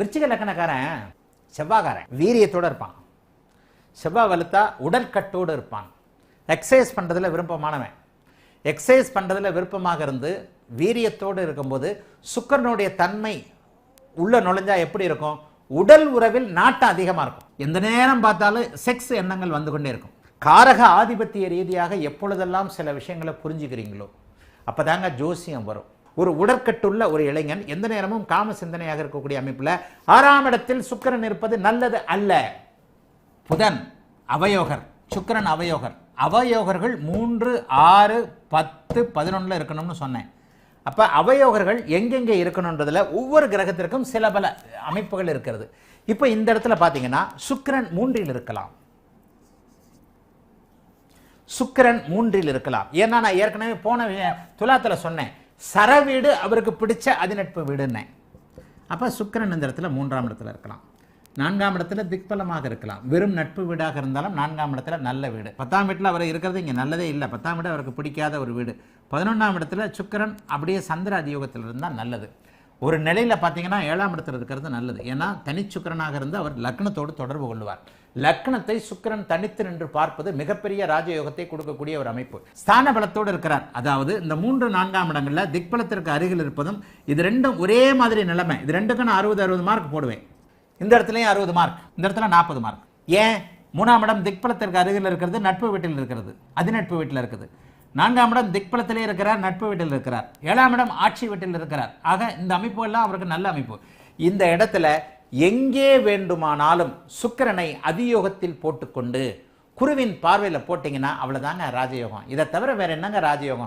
விருச்சிக லக்கணக்காரன் செவ்வாய்க்காரன் வீரியத்தோடு இருப்பான். செவ்வாய் வலுத்தா உடற்கட்டோடு இருப்பான். எக்ஸசைஸ் பண்ணுறதுல விருப்பமானவன். எக்ஸசைஸ் பண்ணுறதுல விருப்பமாக இருந்து வீரியத்தோடு இருக்கும்போது சுக்கிரனுடைய தன்மை உள்ள நுழைஞ்சா எப்படி இருக்கும்? உடல் உறவில் நாட்டம் அதிகமாக இருக்கும். எந்த நேரம் பார்த்தாலும் செக்ஸ் எண்ணங்கள் வந்து கொண்டே இருக்கும். காரக ஆதிபத்திய ரீதியாக எப்பொழுதெல்லாம் சில விஷயங்களை புரிஞ்சுக்கிறீங்களோ அப்போதாங்க ஜோசியம் வரும். ஒரு உடற்கட்டுள்ள ஒரு இளைஞன் எந்த நேரமும் காம சிந்தனையாக இருக்கக்கூடிய அமைப்பில் 6ஆம் இடத்தில் சுக்கிரன் இருப்பது நல்லது அல்ல. புதன் அவயோகர், சுக்கிரன் அவயோகர். அவயோகர்கள் 3, 6, 10, 11 இருக்கணும்னு சொன்னேன். அப்போ அவயோகர்கள் எங்கெங்கே இருக்கணுன்றதுல ஒவ்வொரு கிரகத்திற்கும் சில பல அமைப்புகள் இருக்கிறது. இப்போ இந்த இடத்துல பார்த்தீங்கன்னா சுக்கிரன் 3இல் இருக்கலாம். சுக்கிரன் 3இல் இருக்கலாம். ஏன்னா நான் ஏற்கனவே போன துலாத்தில் சொன்னேன், சரவீடு அவருக்கு பிடிச்ச அதிநட்பு வீடுன்னு. அப்போ சுக்கிரன் இந்த இடத்துல 3ஆம் இடத்துல இருக்கலாம். 4ஆம் இடத்துல திக்பலமாக இருக்கலாம். வெறும் நட்பு வீடாக இருந்தாலும் 4ஆம் இடத்துல நல்ல வீடு. 10ஆம் வீட்டில் அவர் இருக்கிறது இங்கே நல்லதே இல்லை. 10ஆம் இடம் அவருக்கு பிடிக்காத ஒரு வீடு. 11ஆம் இடத்துல சுக்கிரன் அப்படியே சந்திர அதியோகத்தில் இருந்தால் நல்லது. ஒரு நிலையில் பார்த்தீங்கன்னா 7ஆம் இடத்துல இருக்கிறது நல்லது. ஏன்னா தனிச்சுக்கிரனாக இருந்து அவர் லக்னத்தோடு தொடர்பு கொள்வார். லக்னத்தை சுக்கிரன் தனித்து நின்று பார்ப்பது மிகப்பெரிய ராஜயோகத்தை கொடுக்கக்கூடிய ஒரு அமைப்பு. ஸ்தான பலத்தோடு இருக்கிறார். அதாவது இந்த 3, 4ஆம் இடங்களில் திக்பலத்திற்கு அருகில் இருப்பதும் இது ரெண்டும் ஒரே மாதிரி நிலைமை. இது ரெண்டுக்கும் நான் 60 மார்க் போடுவேன். இந்த இடத்துலையும் 60 மார்க், இந்த இடத்துல 40 மார்க். ஏன்? 3ஆம் இடம் திக்பலத்திற்கு அருகில் இருக்கிறது, நட்பு வீட்டில் இருக்கிறது, அதிநட்பு வீட்டில் இருக்குது. 4ஆம் இடம் திக்பலத்திலே இருக்கிறார், நட்பு வீட்டில் இருக்கிறார். 7ஆம் இடம் ஆட்சி வீட்டில் இருக்கிறார். ஆக இந்த அமைப்பு எல்லாம் அவருக்கு நல்ல அமைப்பு. இந்த இடத்துல எங்கே வேண்டுமானாலும் சுக்கிரனை அதியோகத்தில் போட்டுக்கொண்டு குருவின் பார்வையில் போட்டிங்கன்னா அவ்வளோதாங்க ராஜயோகம். இதை தவிர வேற என்னங்க ராஜயோகம்?